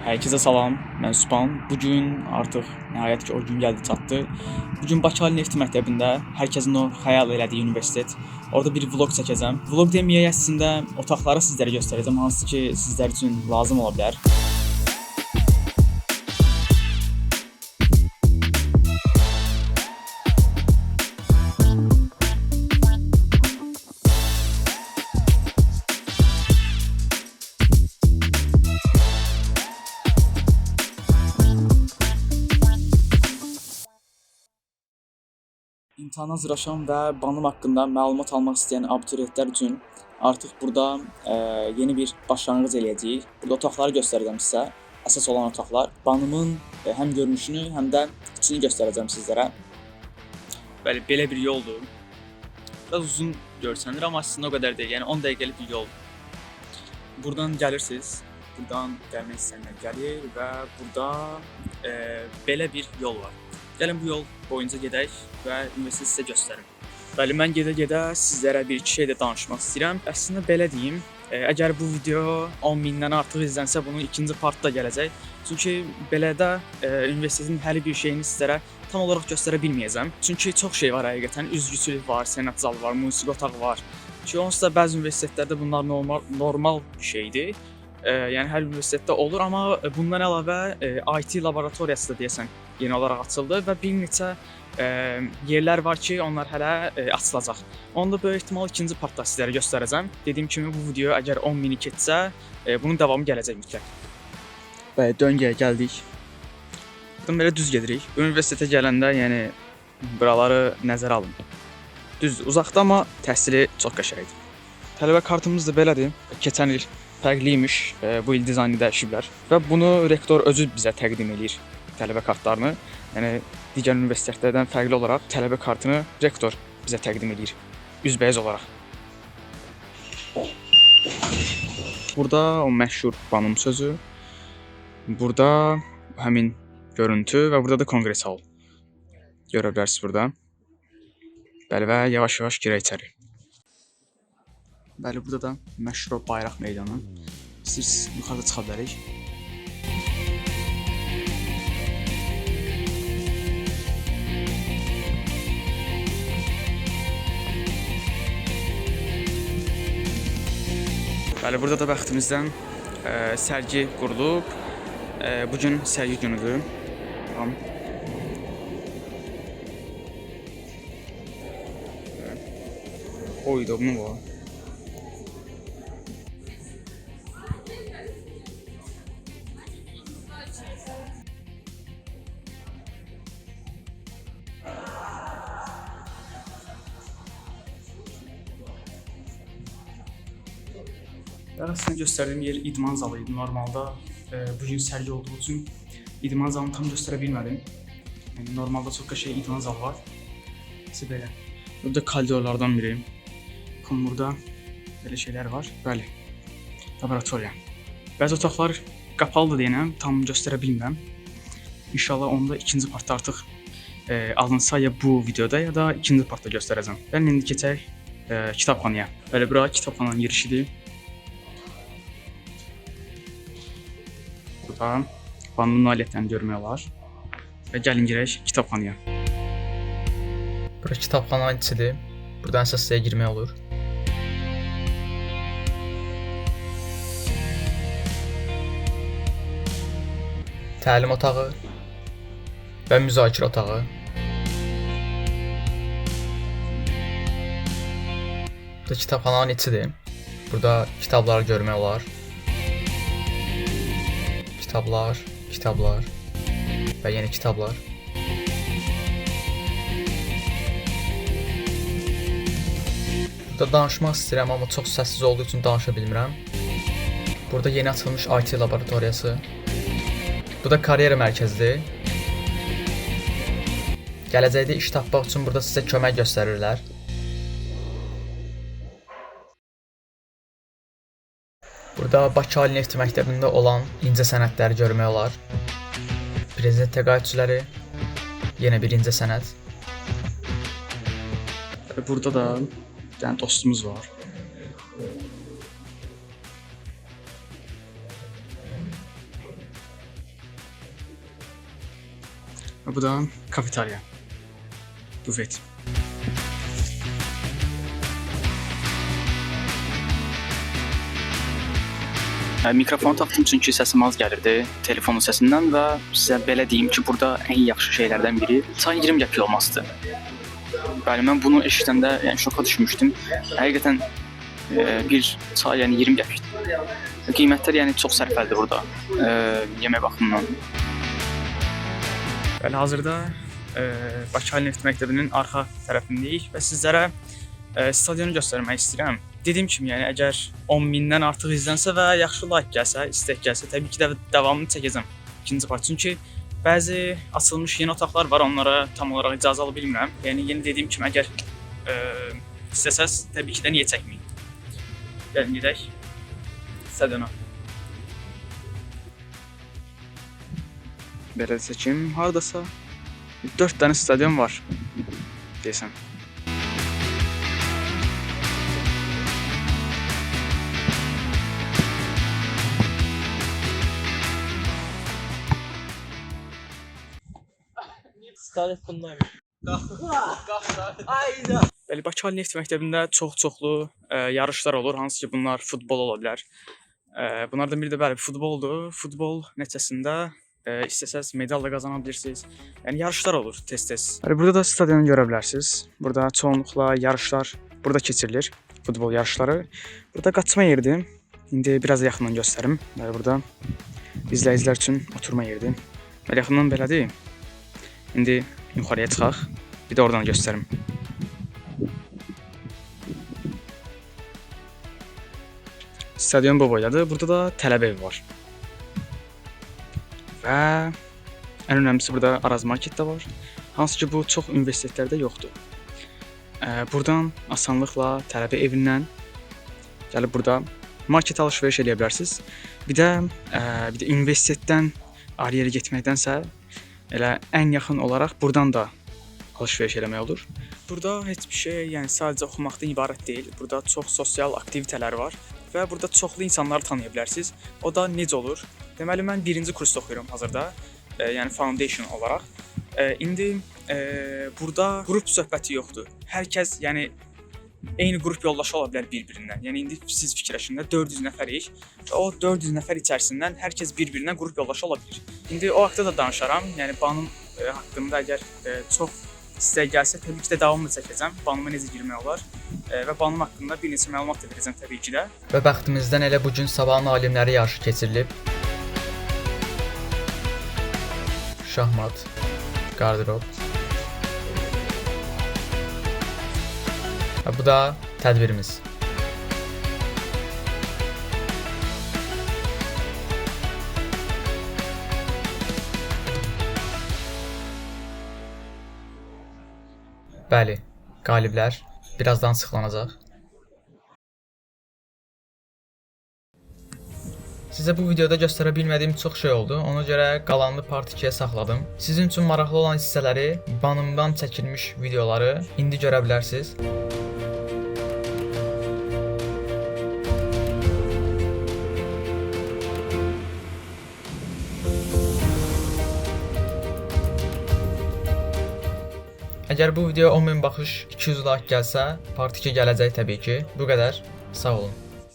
Herkese salam, mən Sübhan. Bugün artıq nəhayət ki o gün gəldi çatdı. Bugün Bakı Ali Neft Məktəbində hər kəsin o xəyal elədiyi universitet. Orada bir vlog çəkəcəm. Vlog deməyək, əslində otaqları sizlərə göstərəcəm, hansı ki sizlər üçün lazım ola bilər. İmtahana hazırlaşan və banım haqqında məlumat almaq istəyən abituriyentlər üçün artıq burada yeni bir başlanğıc eləyəcəyik. Burada otaqları göstərəcəm sizə. Əsas olan otaqlar. Banımın həm görünüşünü, həm də içini göstərəcəm sizlərə. Bəli, belə bir yoldur. Biraz uzun görsənir, amma aslında o qədər deyil. Yəni 10 dəqiqəlik bir yol. Buradan gəlirsiniz. Buradan gəlmək istəyənlər gəlir və burada belə bir yol var. Gəlin bu yol boyunca gedək və universiteti sizə göstərim. Bəli, mən gedə-gedə sizlərə bir-iki şey də danışmaq istəyirəm. Əslində belə deyim, əgər bu video 10.000-dən artıq izlənsə, bunun ikinci partı da gələcək. Çünki belədə universitetin hər bir şeyini sizlərə tam olaraq göstərə bilməyəcəm. Çünki çox şey var həqiqətən. Üzgüçülük var, sənət zalı var, musiqi otağı var. Çünki onsuz da bəzi universitetlərdə bunlar normal bir şeydir. Yəni hər universitetdə olur, amma bundan əlavə IT laboratoriyası da deyəsən yeni olaraq açıldı və bir neçə yerlər var ki, onlar hələ açılacaq. Onu da böyük ehtimal ikinci partda sizlərə göstərəcəm. Dediyim kimi bu video əgər 10.000-i keçsə, bunun davamı gələcək mütləq. Bəli, döngəyə gəldik. Buradan belə düz gedirik. Universitetə gələndə, yəni buraları nəzərə alın. Düz, uzaqda, amma təhsili çox qəşəngdir. Tələbə kartımız da belədir. Keçən il fərqliymiş, bu il dizaynı dəyişiblər və bunu rektor özü bizə təqdim edir, tələbə kartlarını. Yəni digər universitetlərdən fərqli olaraq tələbə kartını rektor bizə təqdim edir, üzbəyiz olaraq. Burada o məşhur banım sözü, burada həmin görüntü və burada da konqres hal. Görə bilərsiniz burada. Bəli, və yavaş-yavaş girək içəri. Bəli, burada da məşhur bayraq meydanı. İstəyirsiniz, yuxarıda çıxa bilərik. Bəli, burada da bəxtimizdən sərgi qurulub. Bugün sərgi günüdür. Oydu, bunu var. Aslında göstərdiyim yer idman zalı idi. Normalda bugün sərgi olduğu üçün idman zalını tam göstərə bilmədim. Yəni, normalda çox qəşəng idman zalı var. İşte belə. Burada koridorlardan biri. Baxın, burada belə şeylər var. Bəli, laboratoriya. Bəzi otaqlar qapalıdır deyənəm, tam göstərə bilmirəm. İnşallah onu da ikinci partda artıq alınsa ya bu videoda ya da ikinci partda göstərəcəm. Gəlin indi keçək kitabxanaya. Bəli, bura kitabxananın girişidir. Burada banının nailiyyətlərini görmək olar. Və gəlin girək kitabxanaya. Bura kitabxananın içidir. Buradan isə sizə girmək olur. Təlim otağı və müzakirə otağı. Burada kitabxananın içidir. Burada kitabları görmək olar. Kitablar və yeni kitablar. Burada danışmaq istəyirəm, amma çox səssiz olduğu üçün danışa bilmirəm. Burada yeni açılmış IT laboratoriyası. Bu da karyera mərkəzidir. Gələcəkdə iş tapmaq üçün burada sizə kömək göstərirlər. Burada Bakı Ali Neft Məktəbində olan incə sənətləri görmək olar. Prezident təqaüdçüləri, yenə bir incə sənət. Burada da bir dənə dostumuz var. Və bu da kafeteriya. Bufet. Mikrofonu taxdım çünki səsim az gəlirdi telefonun səsindən və sizə belə deyim ki, burada ən yaxşı şeylərdən biri çay 20 qəpik olmasıdır. Bəli, mən bunu eşidəndə yəni şoka düşmüşdüm. Həqiqətən bir çay yəni 20 qəpikdir. Qiymətlər yəni çox sərfəlidir burada yemək baxımından. Bəli, hazırda Bakı Ali Neft Məktəbinin arxa tərəfindəyik və sizlərə stadionu göstərmək istəyirəm. Dediyim kimi, yəni əgər 10.000-dən artıq izlənsə və yaxşı like gəlsə, istek gəlsə, təbii ki də davamını çəkəcəm ikinci part. Çünki bəzi açılmış yeni otaqlar var, onlara tam olaraq icazə ala bilmirəm. Yəni yeni dediyim kimi, əgər istəsəz, təbii ki də niyə çəkməyin. Gəlin gedək stadiona. Belə çəkim, haradasa 4 dənə stadion var desəm. Bəli, Bakı Ali Neft Məktəbində çoxlu yarışlar olur, hansı ki bunlar futbol ola bilər. Bunlardan biri də bəli futboldur. Futbol nəticəsində istəsəz medal da qazana bilirsiniz. Yəni yarışlar olur tez-tez. Bəli, burada da stadionu görə bilərsiniz. Burada çoxunluqla yarışlar burada keçirilir, futbol yarışları. Burada qaçma yeridir. İndi biraz yaxından göstərim. Bəli, burada izləyicilər üçün oturma yeridir. Bəli, yaxından belədir. İndi yuxarıya çıxaq. Bir də oradan göstərim. Stadion bu boydadır. Burada da tələbə evi var. Və ən önəmlisi burada Araz Market də var. Hansı ki bu çox universitetlərdə yoxdur. Buradan asanlıqla tələbə evindən gəlib burada market alış-veriş edə bilərsiniz. Bir də universitetdən ayrı yerə getməkdənsə elə ən yaxın olaraq buradan da alış-veriş eləmək olur. Burada heç bir şey, yəni sadəcə oxumaqdan ibarət deyil. Burada çox sosial aktivitelər var və burada çoxlu insanları tanıya bilərsiniz. O da necə olur? Deməli mən 1-ci kursda oxuyuram hazırda. Yəni foundation olaraq. İndi burada qrup söhbəti yoxdur. Hər kəs, yəni eyni qrup yoldaşı ola bilər bir-birindən. Yəni indi siz fikirləşin də 400 nəfərik və o 400 nəfər içərisindən hər kəs bir-birinə qrup yoldaşı ola bilər. İndi o haqqda da danışaram. Yəni banım haqqında əgər çox istək gəlsə, təbii ki də davamlı çəkəcəm. Banıma necə girmək olar və banım haqqında bir neçə məlumat da verəcəm təbii ki də. Və bəxtimizdən elə bugün sabahın alimləri yarışı keçirilib. Şahmat, qardirob. Bu da tədbirimiz. Bəli, qaliblər birazdan açıqlanacaq. Sizə bu videoda göstərə bilmədiyim çox şey oldu. Ona görə qalanını part 2-yə saxladım. Sizin üçün maraqlı olan hissələri, banımdan çəkilmiş videoları indi görə bilərsiniz. Əgər bu video 10.000 baxış, 200 like gəlsə, part 2 gələcək təbii ki. Bu qədər. Sağ olun.